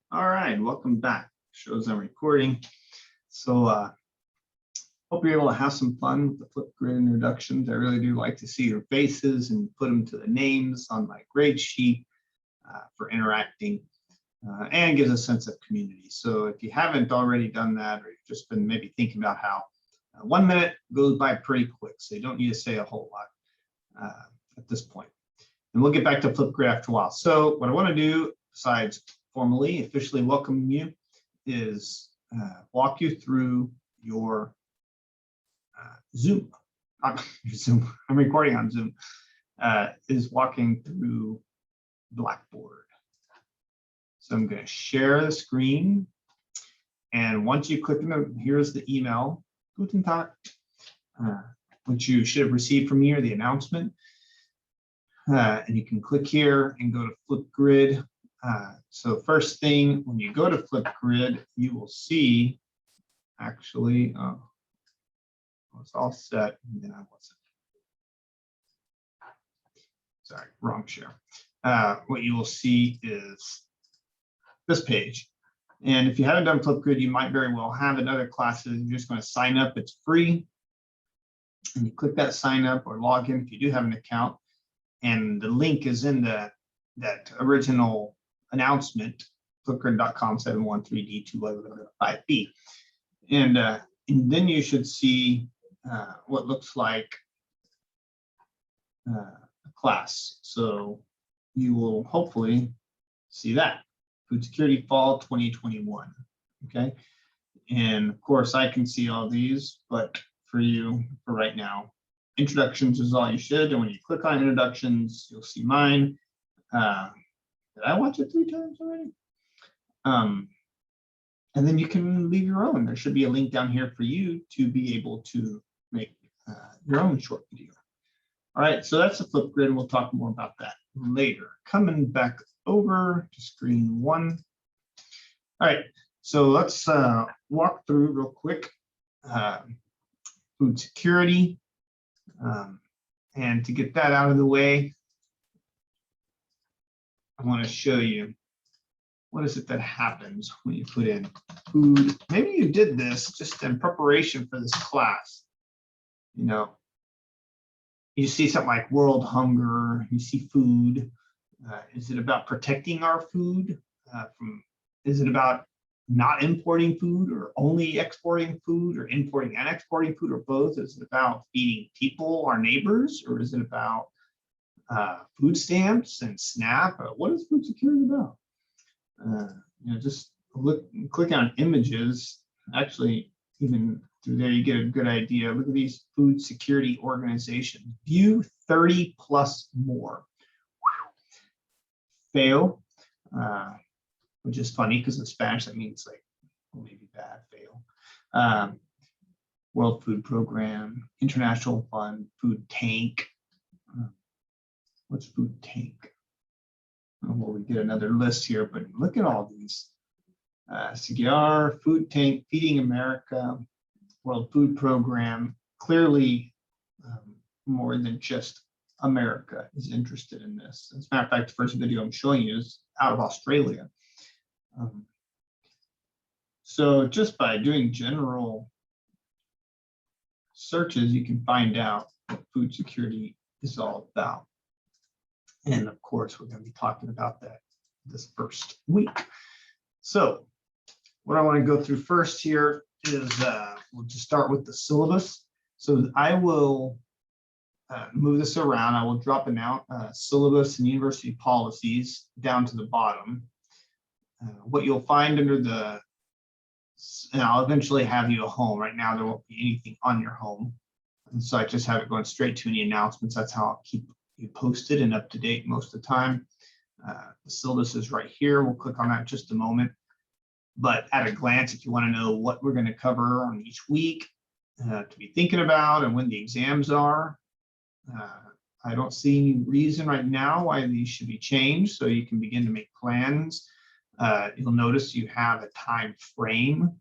All right, welcome back. Shows I'm recording. So hope you're able to have some fun with the Flipgrid introductions. I really do like to see your faces and put them to the names on my grade sheet for interacting and gives a sense of community. So if you haven't already done that, or you've just been maybe thinking about how 1 minute goes by pretty quick, so you don't need to say a whole lot at this point. And we'll get back to Flipgrid after a while. So what I want to do, besides formally, officially welcome you, is walk you through your Zoom. Zoom. I'm recording on Zoom. Is walking through Blackboard. So I'm going to share the screen, and once you click on here's the email, Guten Tag, which you should have received from me, or the announcement. And you can click here and go to Flipgrid. So first thing, when you go to Flipgrid, you will see, actually, it's all set, and then I wasn't. Sorry, wrong share. What you will see is this page. And if you haven't done Flipgrid, you might very well have in other classes. You're just going to sign up. It's free. And you click that sign up or log in if you do have an account. And the link is in that original announcement, flipgrid.com 713D21155B. And then you should see what looks like a class. So you will hopefully see that. Food Security Fall 2021, okay? And of course, I can see all these, but for you, for right now, introductions is all you should. And when you click on introductions, you'll see mine. Did I watch it 3 times already? And then you can leave your own. There should be a link down here for you to be able to make your own short video. All right, so that's the Flipgrid. We'll talk more about that later. Coming back over to screen 1. All right, so let's walk through real quick food security. And to get that out of the way, I want to show you what is it that happens when you put in food. Maybe you did this just in preparation for this class. You know, you see something like world hunger, you see food. Is it about protecting our food is it about not importing food, or only exporting food, or importing and exporting food, or both? Is it about feeding people, our neighbors, or is it about food stamps and SNAP? What is food security about? You know, just click on images. Actually, even through there, you get a good idea. Look at these food security organizations. View 30 plus more. Fail, which is funny because in Spanish that means like, well, maybe bad, fail. World Food Program, International Fund, Food Tank. What's Food Tank? Well, we get another list here, but look at all these. CGR, Food Tank, Feeding America, World Food Program. Clearly, more than just America is interested in this. As a matter of fact, the first video I'm showing you is out of Australia. So just by doing general searches, you can find out what food security is all about. And of course, we're going to be talking about that this first week. So what I want to go through first here is we'll just start with the syllabus. So I will move this around. I will drop it out, syllabus and university policies down to the bottom. What you'll find under the, and I'll eventually have you a home. Right now, there won't be anything on your home. And so I just have it going straight to any announcements. That's how I'll keep you posted and up to date most of the time. The syllabus is right here. We'll click on that in just a moment. But at a glance, if you want to know what we're going to cover on each week to be thinking about and when the exams are, I don't see any reason right now why these should be changed, so you can begin to make plans. You'll notice you have a time frame,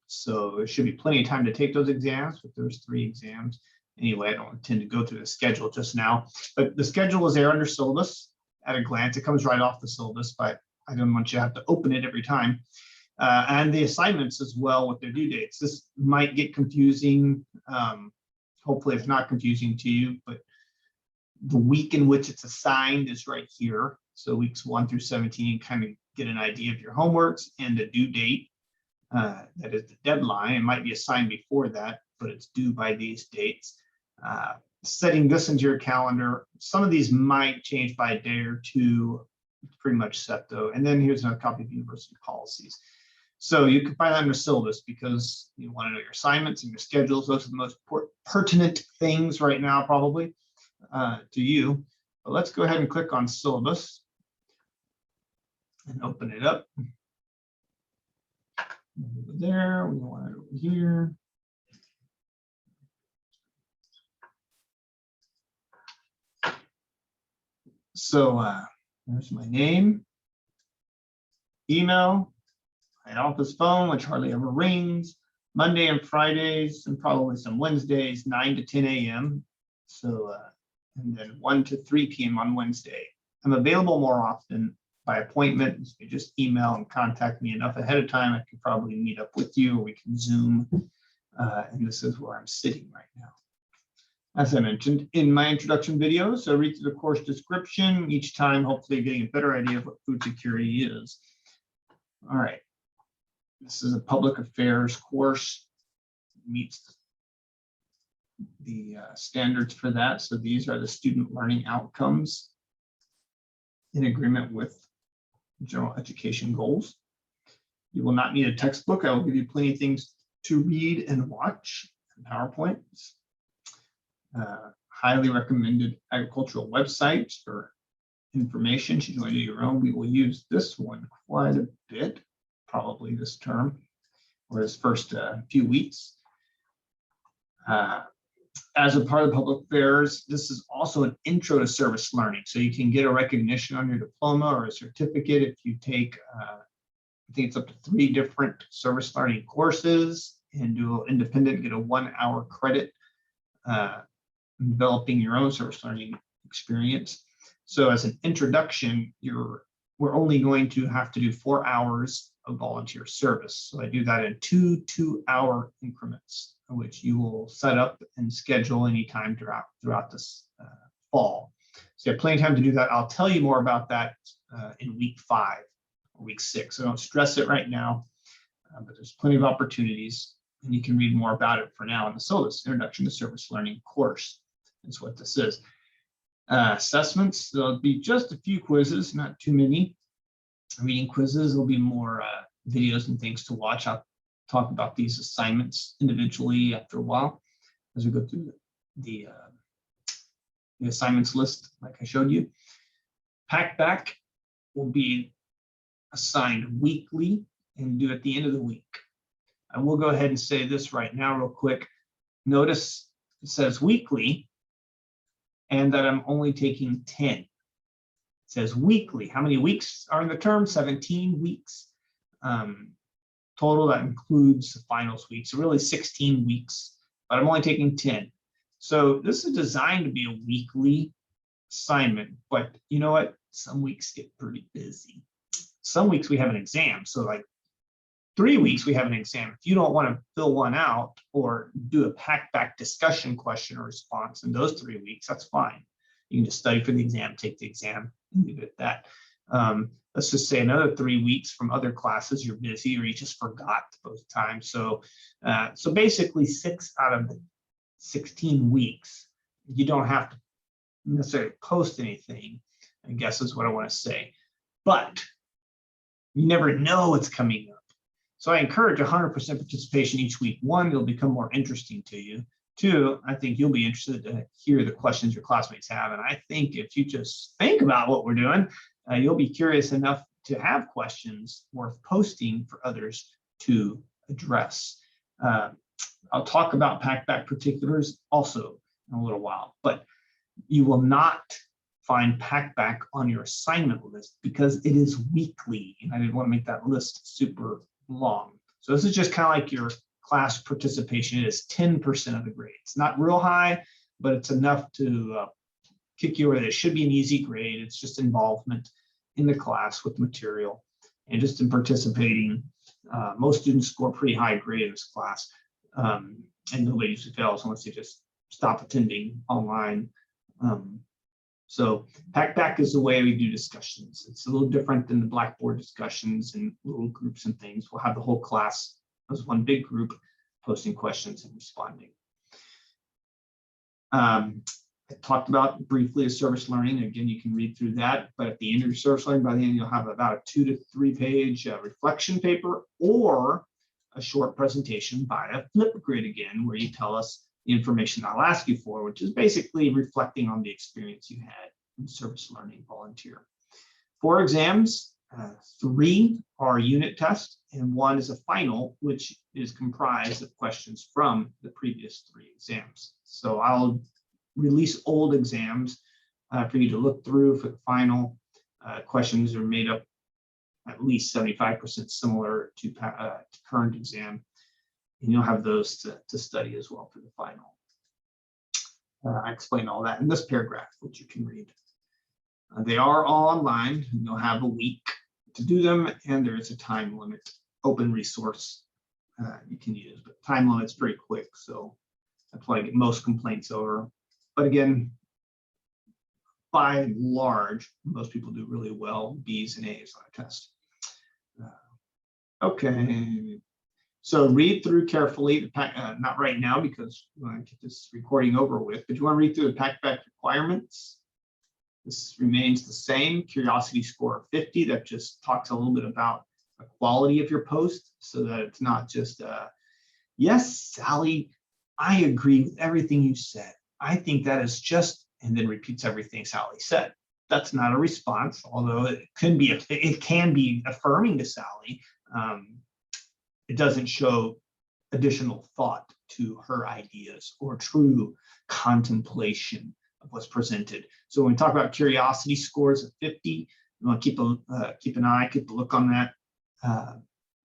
so there should be plenty of time to take those exams, but there's 3 exams. Anyway, I don't intend to go through the schedule just now, but the schedule is there under syllabus. At a glance, it comes right off the syllabus, but I don't want you to have to open it every time. And the assignments as well with their due dates. This might get confusing. Hopefully it's not confusing to you, but the week in which it's assigned is right here. So weeks 1 through 17, kind of get an idea of your homeworks and the due date. That is the deadline. It might be assigned before that, but it's due by these dates. Setting this into your calendar. Some of these might change by a day or two. It's pretty much set though. And then here's another copy of university policies. So you can find that under syllabus because you want to know your assignments and your schedules. Those are the most pertinent things right now, probably to you. But let's go ahead and click on syllabus and open it up. Over there, we want it over here. So there's my name, email, my office phone, which hardly ever rings, Monday and Fridays, and probably some Wednesdays, 9 to 10 a.m. So, and then 1 to 3 p.m. on Wednesday. I'm available more often by appointment. So you just email and contact me enough ahead of time. I can probably meet up with you, or we can Zoom. And this is where I'm sitting right now. As I mentioned in my introduction video, so read through the course description each time, hopefully getting a better idea of what food security is. All right. This is a public affairs course, meets the standards for that. So these are the student learning outcomes in agreement with general education goals. You will not need a textbook. I will give you plenty of things to read and watch in PowerPoints. Highly recommended agricultural websites for information. Should you want to do your own, we will use this one quite a bit, probably this term or this first few weeks. As a part of public affairs, this is also an intro to service learning. So you can get a recognition on your diploma or a certificate if you take, I think it's up to 3 different service learning courses and do independent, get a 1-hour credit developing your own service learning experience. So as an introduction, we're only going to have to do 4 hours of volunteer service. So I do that in 2 2-hour increments, which you will set up and schedule anytime throughout this fall. So you have plenty of time to do that. I'll tell you more about that in week 5 or week 6. So don't stress it right now, but there's plenty of opportunities, and you can read more about it for now in the syllabus, Introduction to Service Learning course is what this is. Assessments, there'll be just a few quizzes, not too many. Reading quizzes, there'll be more videos and things to watch. I'll talk about these assignments individually after a while as we go through the assignments list like I showed you. Packback will be assigned weekly and due at the end of the week. I will go ahead and say this right now real quick. Notice it says weekly and that I'm only taking 10. It says weekly. How many weeks are in the term? 17 weeks. Total, that includes the finals week. So really 16 weeks, but I'm only taking 10. So this is designed to be a weekly assignment, but you know what? Some weeks get pretty busy. Some weeks we have an exam. So like 3 weeks we have an exam. If you don't want to fill one out or do a packback discussion question or response in those 3 weeks, that's fine. You can just study for the exam, take the exam, and leave it at that. Let's just say another 3 weeks from other classes, you're busy or you just forgot both times. So, so basically 6 out of the 16 weeks, you don't have to necessarily post anything, I guess is what I want to say. But you never know what's coming up. So I encourage 100% participation each week. 1, it'll become more interesting to you. 2, I think you'll be interested to hear the questions your classmates have. And I think if you just think about what we're doing, you'll be curious enough to have questions worth posting for others to address. I'll talk about packback particulars also in a little while, but you will not find packback on your assignment list because it is weekly. And I didn't want to make that list super long. So this is just kind of like your class participation. It is 10% of the grade. It's not real high, but it's enough to kick you where it should be an easy grade. It's just involvement. in the class with the material and just in participating. Most students score pretty high grade in this class, and nobody usually fails unless they just stop attending online. So Packback is the way we do discussions. It's a little different than the Blackboard discussions and little groups and things. We'll have the whole class as one big group posting questions and responding. I talked about briefly service learning. Again, you can read through that, but at the end of your service learning, by the end, you'll have about a 2 to 3 page reflection paper or a short presentation by a Flipgrid again, where you tell us the information I'll ask you for, which is basically reflecting on the experience you had in service learning volunteer. 4 exams, 3 are unit tests, and 1 is a final, which is comprised of questions from the previous 3 exams. So I'll release old exams for you to look through for the final. Questions are made up at least 75% similar to current exam. And you'll have those to study as well for the final. I explain all that in this paragraph, which you can read. They are all online, and you'll have a week to do them, and there is a time limit, open resource you can use, but time limit's pretty quick, so that's why I get most complaints over. But again, by and large, most people do really well, B's and A's on a test. Okay. So read through carefully, not right now because we want to get this recording over with, but you want to read through the Packback requirements. This remains the same, curiosity score of 50. That just talks a little bit about the quality of your post so that it's not just, yes, Sally, I agree with everything you said. I think that is just, and then repeats everything Sally said. That's not a response, although it can be affirming to Sally. It doesn't show additional thought to her ideas or true contemplation of what's presented. So when we talk about curiosity scores of 50, you want to keep a look on that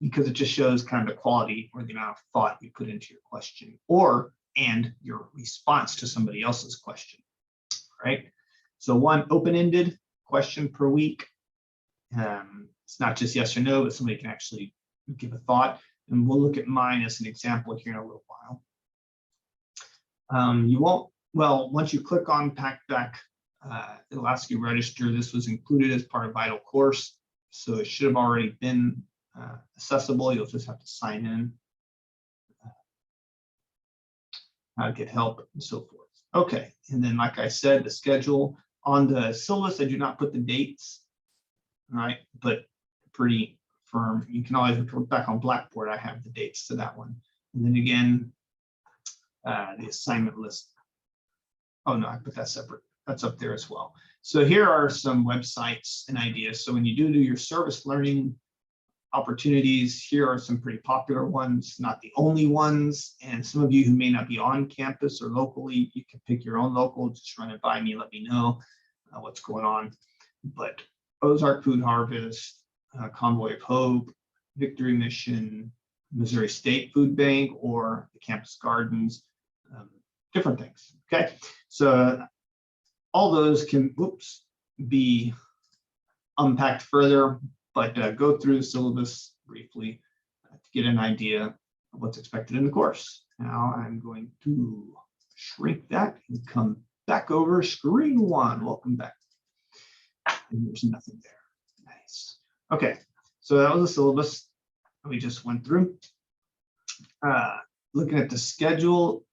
because it just shows kind of the quality or the amount of thought you put into your question and your response to somebody else's question, right? So 1 open-ended question per week. It's not just yes or no, but somebody can actually give a thought. And we'll look at mine as an example here in a little while. Once you click on Packback, it'll ask you to register. This was included as part of Vital Course, so it should have already been accessible. You'll just have to sign in, how to get help, and so forth. Okay, and then like I said, the schedule on the syllabus, I do not put the dates, all right, but pretty firm. You can always look back on Blackboard. I have the dates to that one. And then again, the assignment list. Oh no, I put that separate. That's up there as well. So here are some websites and ideas. So when you do your service learning opportunities, here are some pretty popular ones, not the only ones. And some of you who may not be on campus or locally, you can pick your own local, just run it by me, let me know what's going on. But Ozark Food Harvest, Convoy of Hope, Victory Mission, Missouri State Food Bank, or the Campus Gardens, different things. Okay, so all those can be unpacked further, but go through the syllabus briefly to get an idea of what's expected in the course. Now I'm going to shrink that and come back over screen 1. Welcome back. And there's nothing there. Nice. Okay, so that was the syllabus we just went through. Looking at the schedule,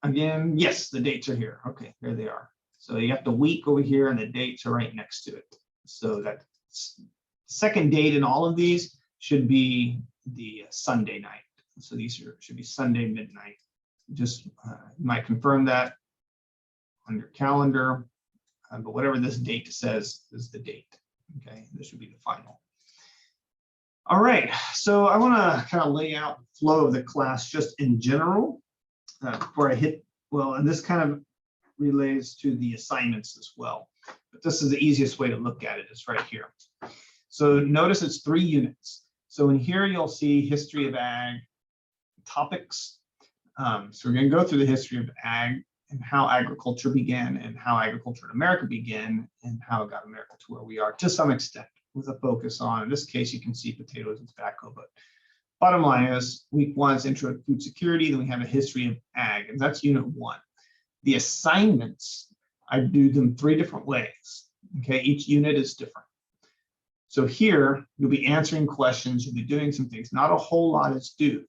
again, yes, the dates are here. Okay, there they are. So you have the week over here and the dates are right next to it. So that second date in all of these should be the Sunday night. So these should be Sunday midnight. Just you might confirm that on your calendar, but whatever this date says is the date. Okay, this would be the final. All right, so I want to kind of lay out the flow of the class just in general before I hit, and this kind of relates to the assignments as well. But this is the easiest way to look at it, is right here. So notice it's 3 units. So in here, you'll see history of ag topics. So we're going to go through the history of ag and how agriculture began and how agriculture in America began and how it got America to where we are to some extent, with a focus on, in this case, you can see potatoes and tobacco, but bottom line is week 1 is intro to food security, then we have a history of ag, and that's unit 1. The assignments, I do them 3 different ways. Okay, each unit is different. So here, you'll be answering questions, you'll be doing some things, not a whole lot is due.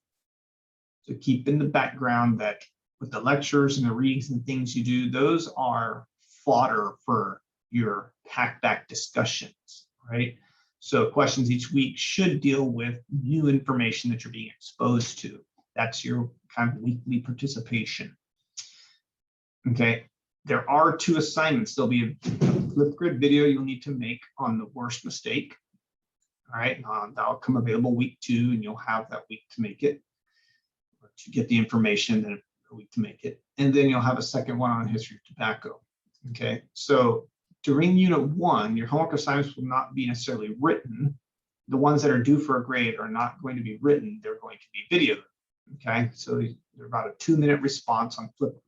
So keep in the background that with the lectures and the readings and things you do, those are fodder for your pack-back discussions, right? So questions each week should deal with new information that you're being exposed to. That's your kind of weekly participation. Okay, there are 2 assignments. There'll be a Flipgrid video you'll need to make on the worst mistake. All right, that'll come available week 2, and you'll have that week to make it, or to get the information, then a week to make it. And then you'll have a second one on history of tobacco. Okay, so during unit 1, your homework assignments will not be necessarily written. The ones that are due for a grade are not going to be written, they're going to be videoed. Okay, so they're about a 2-minute response on Flipgrid.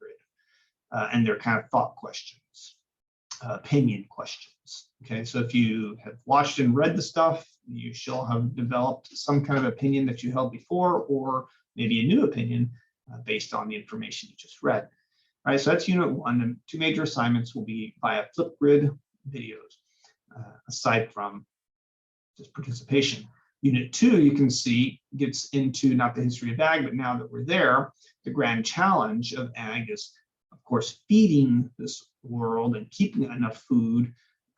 And they're kind of thought questions, opinion questions. Okay, so if you have watched and read the stuff, you shall have developed some kind of opinion that you held before, or maybe a new opinion based on the information you just read. All right, so that's unit 1. And 2 major assignments will be via Flipgrid videos, aside from just participation. Unit 2, you can see, gets into not the history of ag, but now that we're there, the grand challenge of ag is, of course, feeding this world and keeping enough food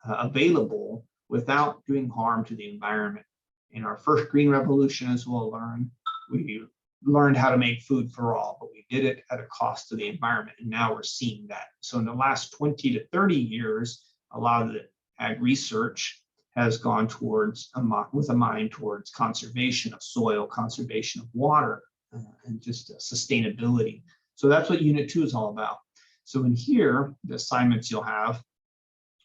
available without doing harm to the environment. In our first green revolution, as we'll learn, we learned how to make food for all, but we did it at a cost to the environment, and now we're seeing that. So in the last 20 to 30 years, a lot of the ag research has gone towards, with a mind towards conservation of soil, conservation of water, and just sustainability. So that's what unit 2 is all about. So in here, the assignments you'll have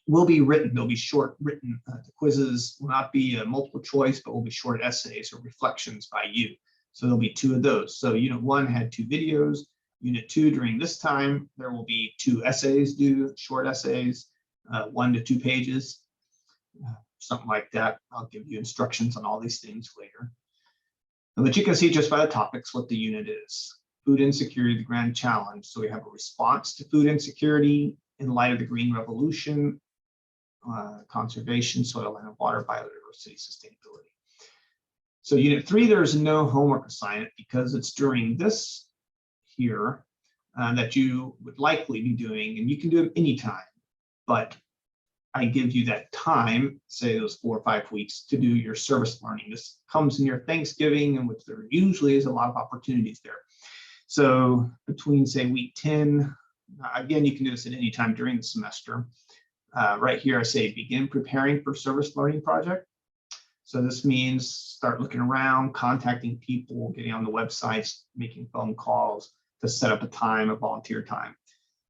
will be written. They'll be short written. The quizzes will not be a multiple choice, but will be short essays or reflections by you. So there'll be 2 of those. So unit 1 had 2 videos. Unit 2, during this time, there will be 2 essays due, short essays, 1 to 2 pages, something like that. I'll give you instructions on all these things later. But you can see just by the topics what the unit is. Food insecurity, the grand challenge. So we have a response to food insecurity in light of the green revolution, conservation, soil and water, biodiversity, sustainability. So unit 3, there's no homework assignment because it's during this here that you would likely be doing, and you can do it anytime, but I give you that time, say those 4 or 5 weeks, to do your service learning. This comes in your Thanksgiving, in which there usually is a lot of opportunities there. So between, say, week 10, again, you can do this at any time during the semester. Right here, I say begin preparing for service learning project. So this means start looking around, contacting people, getting on the websites, making phone calls to set up a time, a volunteer time.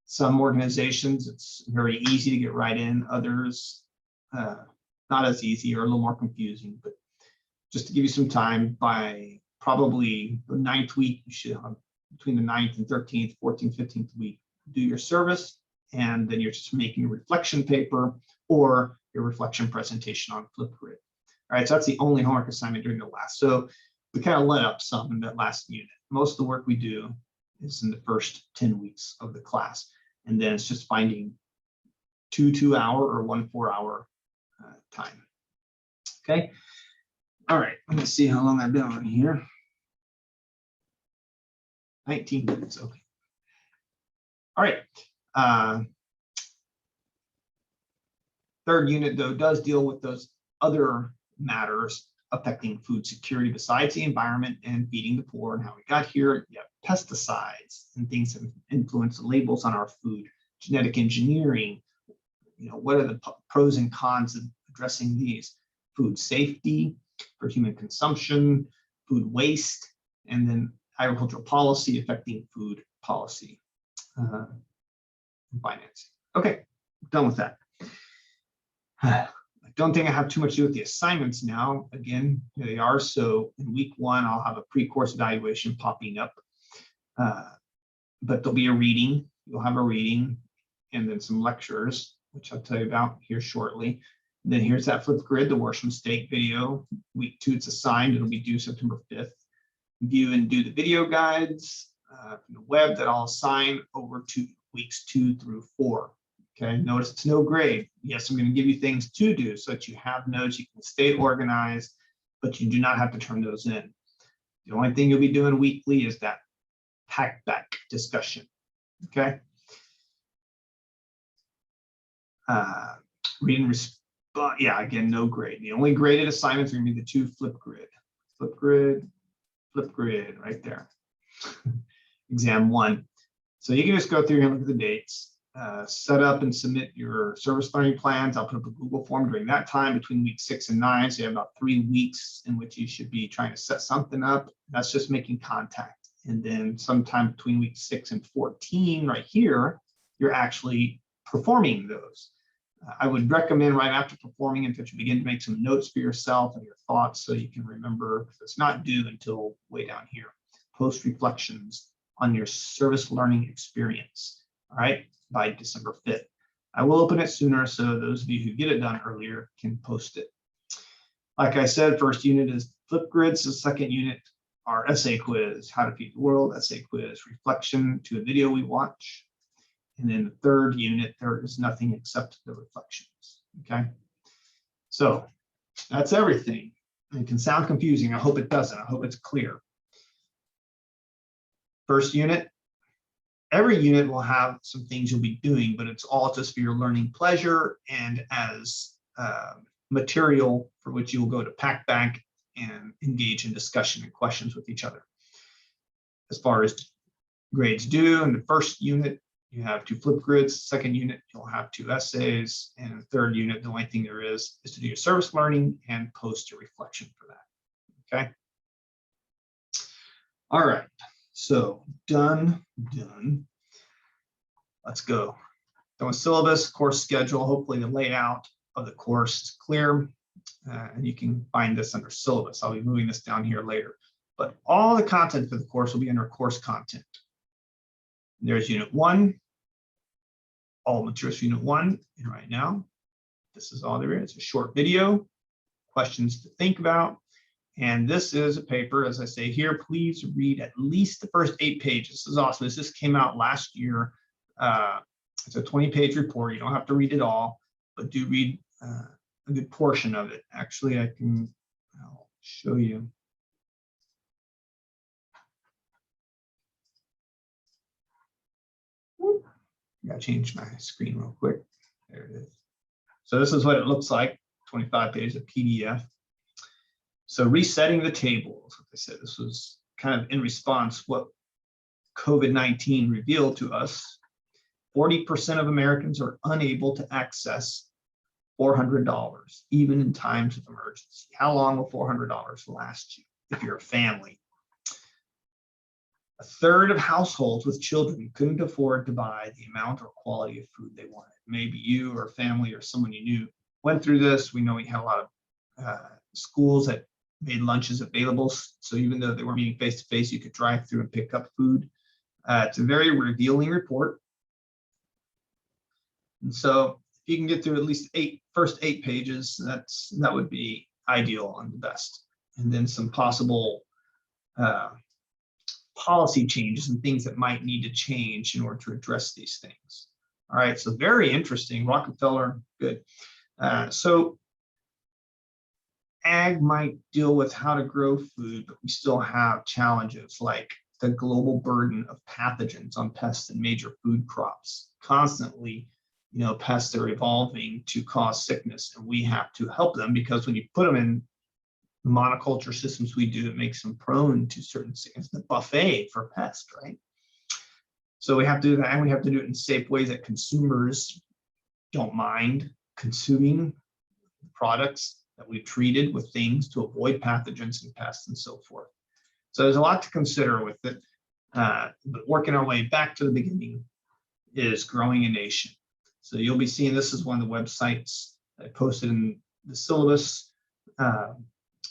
Some organizations, it's very easy to get right in. Others, not as easy or a little more confusing. But just to give you some time, by probably the 9th week, you should have between the 9th and 13th, 14th, 15th week, do your service, and then you're just making a reflection paper or your reflection presentation on Flipgrid. All right, so that's the only homework assignment during the last. So we kind of let up some in that last unit. Most of the work we do is in the first 10 weeks of the class. And then it's just finding 2 2-hour or 1 4-hour time. Okay. All right, let me see how long I've been on here. 19 minutes, okay. All right. Third unit, though, does deal with those other matters affecting food security besides the environment and feeding the poor and how we got here. You have pesticides and things that influence the labels on our food, genetic engineering. You know, what are the pros and cons of addressing these? Food safety for human consumption, food waste, and then agricultural policy affecting food policy and financing. Okay, done with that. I don't think I have too much to do with the assignments now. Again, here they are. So in week 1, I'll have a pre-course evaluation popping up, but there'll be a reading you'll have a reading and then some lectures, which I'll tell you about here shortly. And then here's that flipped grid, the worst mistake video. Week 2, it's assigned. It'll be due September 5th. View and do the video guides from the web that I'll assign over to weeks 2 through 4. Okay, notice it's no grade. Yes, I'm going to give you things to do so that you have notes, you can stay organized, but you do not have to turn those in. The only thing you'll be doing weekly is that pack back discussion. Okay. Read and respond. Yeah, again, no grade. The only graded assignments are going to be the 2 flip grid, right there. Exam 1. So you can just go through and look at the dates, set up and submit your service learning plans. I'll put up a Google form during that time between week 6 and 9. So you have about 3 weeks in which you should be trying to set something up. That's just making contact. And then sometime between week 6 and 14 right here, you're actually performing those. I would recommend right after performing it that you begin to make some notes for yourself and your thoughts so you can remember, because it's not due until way down here. Post reflections on your service learning experience, all right, by December 5th. I will open it sooner so those of you who get it done earlier can post it. Like I said, first unit is flip grids. The second unit are essay quiz, how to feed the world, essay quiz, reflection to a video we watch. And then the third unit, there is nothing except the reflections, okay? So that's everything. It can sound confusing. I hope it doesn't. I hope it's clear. First unit, every unit will have some things you'll be doing, but it's all just for your learning pleasure and as material for which you will go to pack back and engage in discussion and questions with each other. As far as grades due, in the first unit, you have 2 flip grids. Second unit, you'll have 2 essays. And in the third unit, the only thing there is to do your service learning and post your reflection for that, okay? All right, so done. Let's go. Done with syllabus, course schedule. Hopefully the layout of the course is clear. And you can find this under syllabus. I'll be moving this down here later. But all the content for the course will be under course content. There's unit 1, all materials for unit 1, and right now, this is all there is, a short video, questions to think about, and this is a paper, as I say here, please read at least the first 8 pages. This is awesome. This just came out last year. It's a 20-page report. You don't have to read it all, but do read a good portion of it. Actually, I'll show you. I gotta change my screen real quick. There it is. So this is what it looks like, 25 pages of PDF. So resetting the tables, like I said, this was kind of in response what COVID-19 revealed to us. 40% of Americans are unable to access $400, even in times of emergency. How long will $400 last you if you're a family? A third of households with children couldn't afford to buy the amount or quality of food they wanted. Maybe you or family or someone you knew went through this. We know we had a lot of schools that made lunches available. So even though they weren't meeting face to face, you could drive through and pick up food. It's a very revealing report. And so if you can get through at least first 8 pages, that would be ideal and the best. And then some possible policy changes and things that might need to change in order to address these things. All right, so very interesting. Rockefeller, good. So ag might deal with how to grow food, but we still have challenges like the global burden of pathogens on pests and major food crops. Constantly, pests are evolving to cause sickness, and we have to help them because when you put them in monoculture systems we do, it makes them prone to certain sickness. The buffet for pests, right? So we have to do that, and we have to do it in safe ways that consumers don't mind consuming products that we've treated with things to avoid pathogens and pests and so forth. So there's a lot to consider with it, but working our way back to the beginning is growing a nation. So you'll be seeing, this is one of the websites I posted in the syllabus.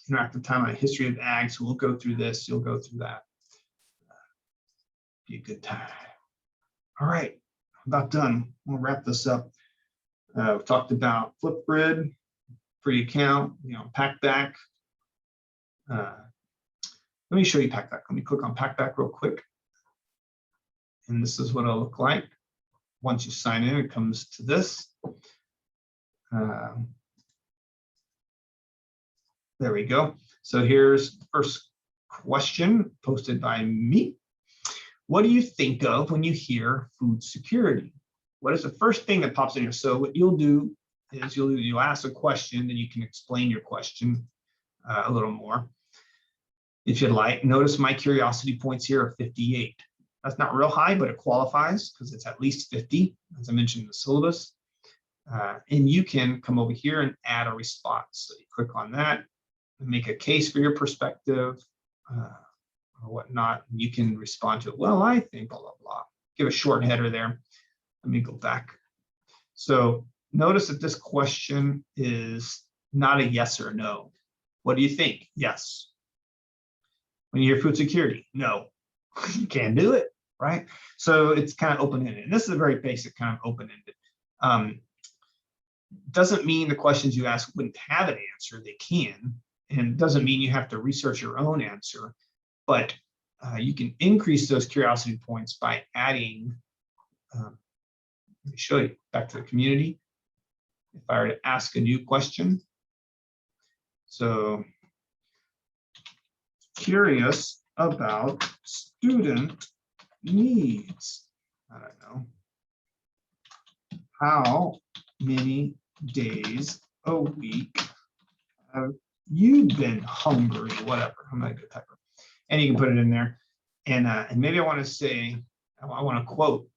Interactive timeline, history of ag. So we'll go through this. You'll go through that. Be a good time. All right. about done. We'll wrap this up. We've talked about Flipgrid, free account, Packback. Let me show you Packback. Let me click on Packback real quick. And this is what it'll look like. Once you sign in, it comes to this. There we go. So here's the first question posted by me. What do you think of when you hear food security? What is the first thing that pops in here? So what you'll do is you'll ask a question, then you can explain your question a little more if you'd like. Notice my curiosity points here are 58. That's not real high, but it qualifies because it's at least 50, as I mentioned in the syllabus. And you can come over here and add a response. So you click on that and make a case for your perspective or whatnot. And you can respond to it. Well, I think blah, blah, blah. Give a short header there. Let me go back. So notice that this question is not a yes or no. What do you think? Yes. When you hear food security, no. You can't do it, right? So it's kind of open-ended. And this is a very basic kind of open-ended. Doesn't mean the questions you ask wouldn't have an answer. They can. And doesn't mean you have to research your own answer. But you can increase those curiosity points by adding, let me show you, back to the community. If I were to ask a new question. So, curious about student needs. I don't know. How many days a week have you been hungry? Whatever. I'm not a good typer. And you can put it in there. And maybe I want to say, I want to quote,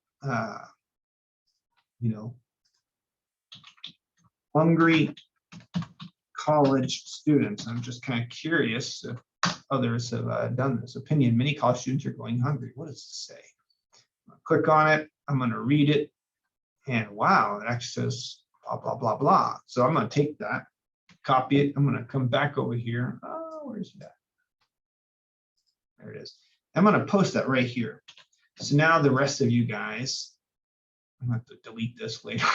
hungry college students. I'm just kind of curious if others have done this. Opinion, many college students are going hungry. What does it say? Click on it. I'm going to read it. And wow, it actually says blah, blah, blah, blah. So I'm going to take that, copy it. I'm going to come back over here. Oh, where's that? There it is. I'm going to post that right here. So now the rest of you guys, I'm going to have to delete this later.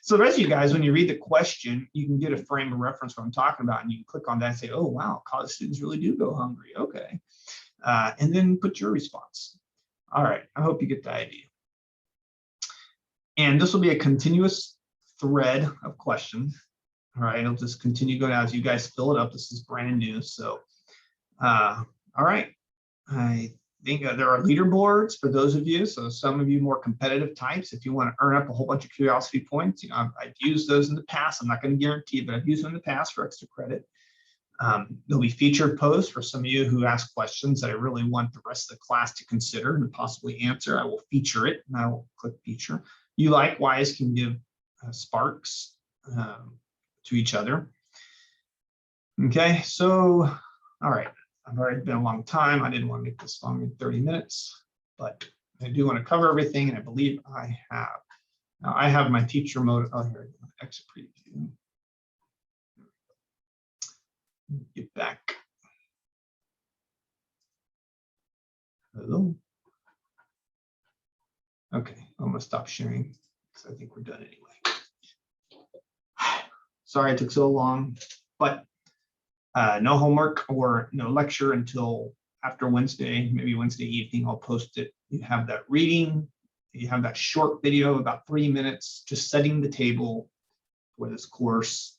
So the rest of you guys, when you read the question, you can get a frame of reference for what I'm talking about, and you can click on that and say, oh, wow, college students really do go hungry. Okay. And then put your response. All right. I hope you get the idea. And this will be a continuous thread of questions. All right. It'll just continue going out as you guys fill it up. This is brand new. So, all right. I think there are leaderboards for those of you. So some of you more competitive types, if you want to earn up a whole bunch of curiosity points, I've used those in the past. I'm not going to guarantee it, but I've used them in the past for extra credit. There'll be featured posts for some of you who ask questions that I really want the rest of the class to consider and possibly answer. I will feature it, and I will click feature. You likewise can give sparks to each other. Okay, so, all right. I've already been a long time. I didn't want to make this long in 30 minutes, but I do want to cover everything, and I believe I have. Now I have my teacher mode. Oh, here, exit preview. Get back. Hello. Okay, I'm gonna stop sharing because I think we're done anyway. Sorry it took so long, but no homework or no lecture until after Wednesday, maybe Wednesday evening. I'll post it. You have that reading. You have that short video, about 3 minutes, just setting the table for this course,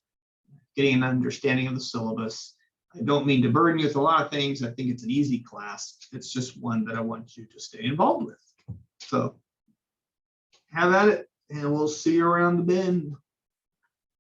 getting an understanding of the syllabus. I don't mean to burden you with a lot of things. I think it's an easy class. It's just one that I want you to stay involved with. So have at it, and we'll see you around the bend.